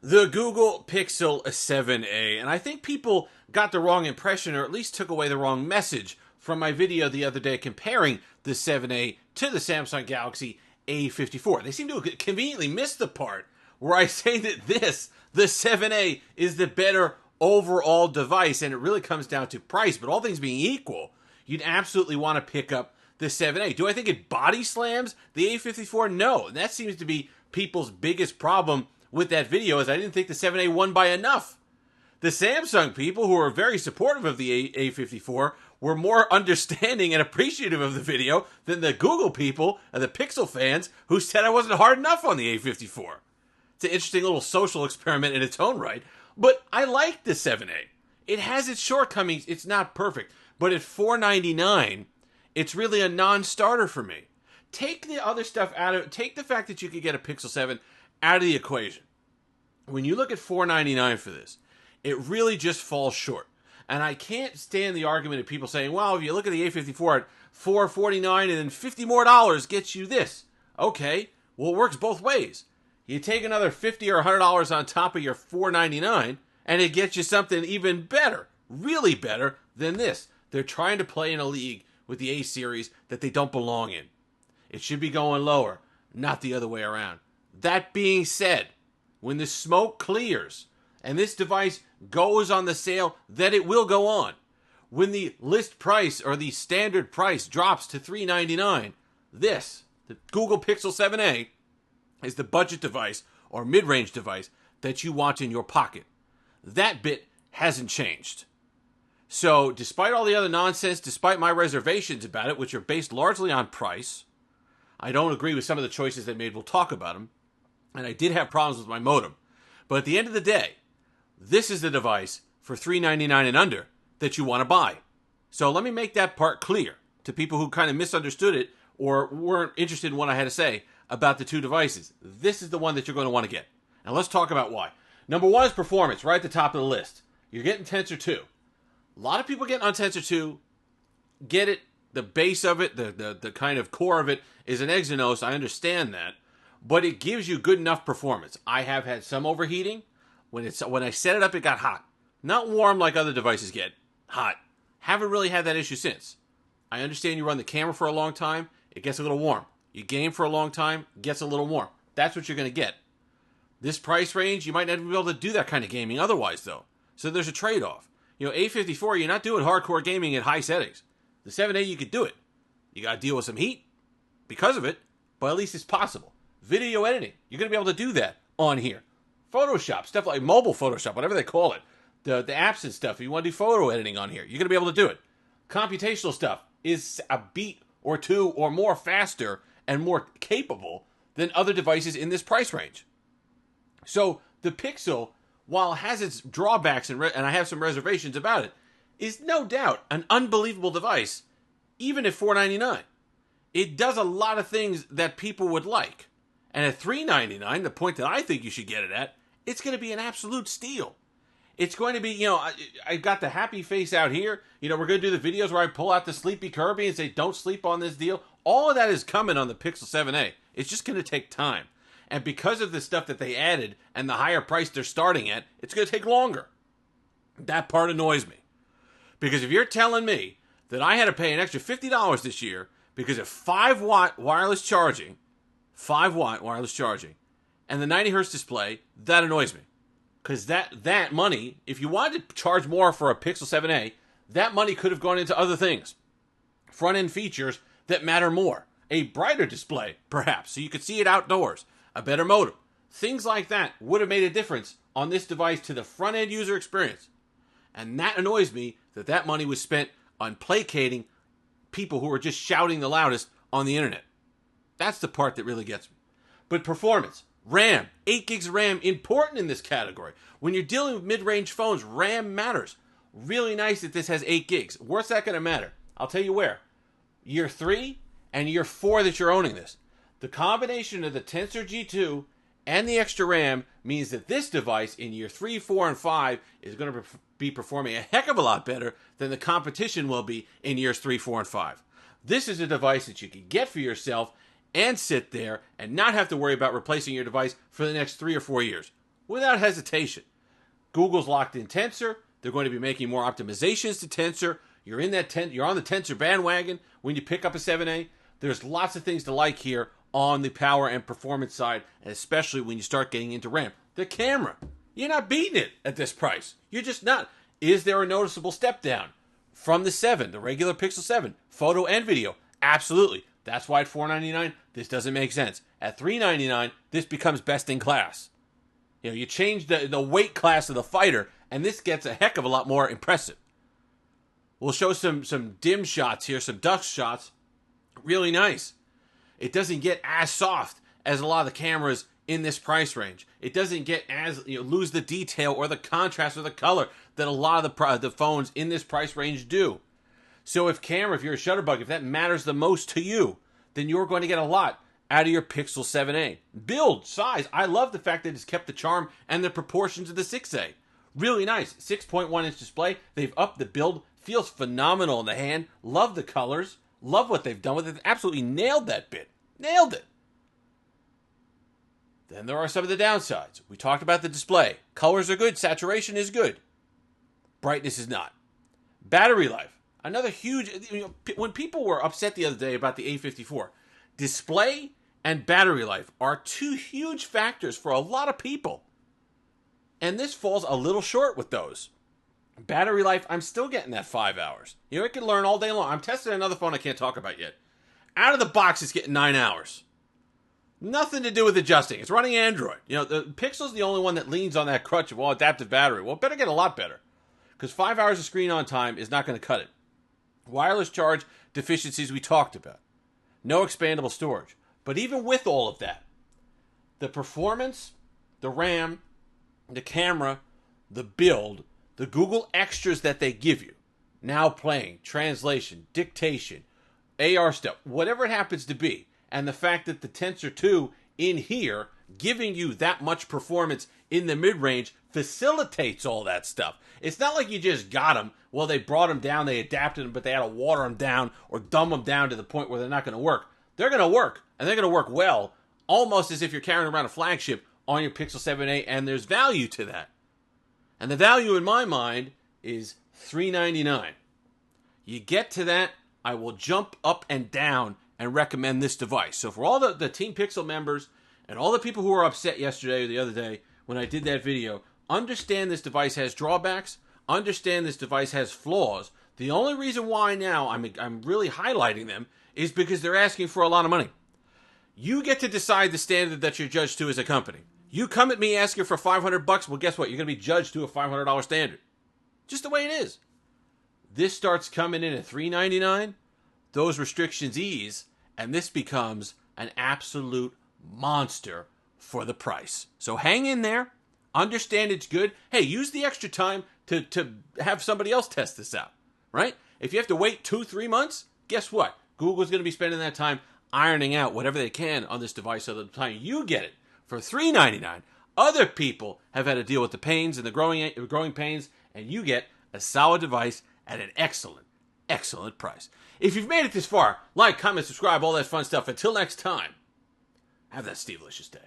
The Google Pixel 7a, and I think people got the wrong impression, or at least took away the wrong message from my video the other day comparing the 7a to the Samsung Galaxy A54. They seem to have conveniently missed the part where I say that the 7a, is the better overall device, and it really comes down to price. But all things being equal, you'd absolutely want to pick up the 7a. Do I think it body slams the A54? No. And that seems to be people's biggest problem with that video, is I didn't think the 7a won by enough. The Samsung people, who are very supportive of the A54, were more understanding and appreciative of the video than the Google people and the Pixel fans who said I wasn't hard enough on the A54. It's an interesting little social experiment in its own right, but I like the 7a. It has its shortcomings. It's not perfect, but at $499, it's really a non-starter for me. Take the other stuff out of it. Take the fact that you could get a Pixel 7 out of the equation. When you look at $499 for this, it really just falls short. And I can't stand the argument of people saying, well, if you look at the A54 at $449 and then $50 more gets you this. Okay, well, it works both ways. You take another $50 or $100 on top of your $499 and it gets you something even better, really better than this. They're trying to play in a league with the A series that they don't belong in. It should be going lower, not the other way around. That being said, when the smoke clears and this device goes on the sale that it will go on, when the list price or the standard price drops to $399, this, the Google Pixel 7a, is the budget device or mid-range device that you want in your pocket. That bit hasn't changed. So despite all the other nonsense, despite my reservations about it, which are based largely on price, I don't agree with some of the choices they made. We'll talk about them. And I did have problems with my modem. But at the end of the day, this is the device for $399 and under that you want to buy. So let me make that part clear to people who kind of misunderstood it or weren't interested in what I had to say about the two devices. This is the one that you're going to want to get. And let's talk about why. Number one is performance, right at the top of the list. You're getting Tensor 2. A lot of people getting on Tensor 2 get it. The base of it, the kind of core of it is an Exynos. I understand that. But it gives you good enough performance. I have had some overheating. When I set it up, it got hot. Not warm like other devices get. Hot. Haven't really had that issue since. I understand you run the camera for a long time, it gets a little warm. You game for a long time, it gets a little warm. That's what you're going to get. This price range, you might not be able to do that kind of gaming otherwise, though. So there's a trade-off. A54, you're not doing hardcore gaming at high settings. The 7a, you could do it. You got to deal with some heat because of it, but at least it's possible. Video editing, you're going to be able to do that on here. Photoshop, stuff like mobile Photoshop, whatever they call it. The apps and stuff, if you want to do photo editing on here, you're going to be able to do it. Computational stuff is a beat or two or more faster and more capable than other devices in this price range. So the Pixel, while it has its drawbacks and I have some reservations about it, is no doubt an unbelievable device, even at $499. It does a lot of things that people would like. And at $399, the point that I think you should get it at, it's going to be an absolute steal. It's going to be, I've got the happy face out here. We're going to do the videos where I pull out the sleepy Kirby and say, don't sleep on this deal. All of that is coming on the Pixel 7a. It's just going to take time. And because of the stuff that they added and the higher price they're starting at, it's going to take longer. That part annoys me. Because if you're telling me that I had to pay an extra $50 this year because of 5-watt wireless charging, and the 90 hertz display, that annoys me. Because that money, if you wanted to charge more for a Pixel 7a, that money could have gone into other things. Front-end features that matter more. A brighter display, perhaps, so you could see it outdoors. A better modem. Things like that would have made a difference on this device to the front-end user experience. And that annoys me that money was spent on placating people who are just shouting the loudest on the internet. That's the part that really gets me. But performance, RAM, 8 gigs of RAM, important in this category. When you're dealing with mid-range phones, RAM matters. Really nice that this has 8 gigs. Where's that going to matter? I'll tell you where. Year 3 and year 4 that you're owning this. The combination of the Tensor G2 and the extra RAM means that this device in year 3, 4, and 5 is going to be performing a heck of a lot better than the competition will be in years 3, 4, and 5. This is a device that you can get for yourself and sit there and not have to worry about replacing your device for the next 3 or 4 years. without hesitation. Google's locked in Tensor. They're going to be making more optimizations to Tensor. You're on the Tensor bandwagon when you pick up a 7A. There's lots of things to like here on the power and performance side, and especially when you start getting into RAM. The camera, you're not beating it at this price. You're just not. Is there a noticeable step down from the 7, the regular Pixel 7, photo and video? Absolutely. That's why at $499, this doesn't make sense. At $399, this becomes best in class. You know, you change the weight class of the fighter, and this gets a heck of a lot more impressive. We'll show some dim shots here, some dusk shots. Really nice. It doesn't get as soft as a lot of the cameras in this price range. It doesn't get as, lose the detail or the contrast or the color that a lot of the phones in this price range do. So if you're a shutterbug, if that matters the most to you, then you're going to get a lot out of your Pixel 7a. Build, size, I love the fact that it's kept the charm and the proportions of the 6a. Really nice. 6.1 inch display. They've upped the build. Feels phenomenal in the hand. Love the colors. Love what they've done with it. Absolutely nailed that bit. Nailed it. Then there are some of the downsides. We talked about the display. Colors are good. Saturation is good. Brightness is not. Battery life. Another huge... when people were upset the other day about the A54, display and battery life are two huge factors for a lot of people. And this falls a little short with those. Battery life, I'm still getting that 5 hours. It can learn all day long. I'm testing another phone I can't talk about yet. Out of the box, it's getting 9 hours. Nothing to do with adjusting. It's running Android. The Pixel's the only one that leans on that crutch of, adaptive battery. Well, it better get a lot better. Because 5 hours of screen on time is not going to cut it. Wireless charge deficiencies we talked about. No expandable storage. But even with all of that, the performance, the RAM, the camera, the build, the Google extras that they give you, now playing, translation, dictation, AR stuff, whatever it happens to be, and the fact that the Tensor 2 in here, giving you that much performance in the mid-range, facilitates all that stuff. It's not like you just got them. Well, they brought them down, they adapted them, but they had to water them down or dumb them down to the point where they're not going to work. They're going to work, and they're going to work well, almost as if you're carrying around a flagship on your Pixel 7a, and there's value to that. And the value in my mind is $399. You get to that, I will jump up and down and recommend this device. So for all the Team Pixel members and all the people who were upset yesterday or the other day when I did that video, understand this device has drawbacks, understand this device has flaws. The only reason why now I'm really highlighting them is because they're asking for a lot of money. You get to decide the standard that you're judged to as a company. You come at me asking for $500, well, guess what? You're going to be judged to a $500 standard. Just the way it is. This starts coming in at $399. Those restrictions ease, and this becomes an absolute monster for the price. So hang in there. Understand it's good. Hey, use the extra time to have somebody else test this out, right? If you have to wait 2-3 months, guess what? Google's going to be spending that time ironing out whatever they can on this device so that the time you get it for $399, other people have had to deal with the pains and the growing pains, and you get a solid device at an excellent, excellent price. If you've made it this far, like, comment, subscribe, all that fun stuff. Until next time, have that Steve-licious day.